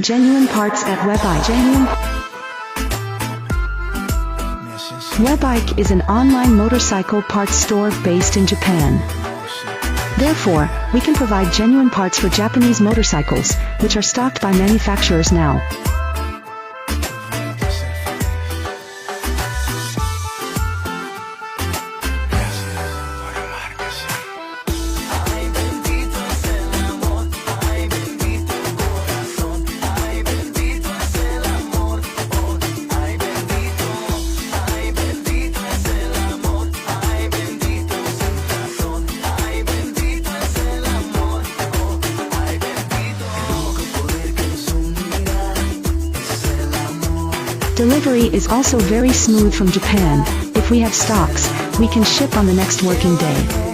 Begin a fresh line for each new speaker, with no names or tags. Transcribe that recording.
genuine parts at Webike is an online motorcycle parts store based in Japan. Therefore, we can provide genuine parts for Japanese motorcycles, which are stocked by manufacturers now. Delivery is also very smooth from Japan. If we have stocks, we can ship on the next working day.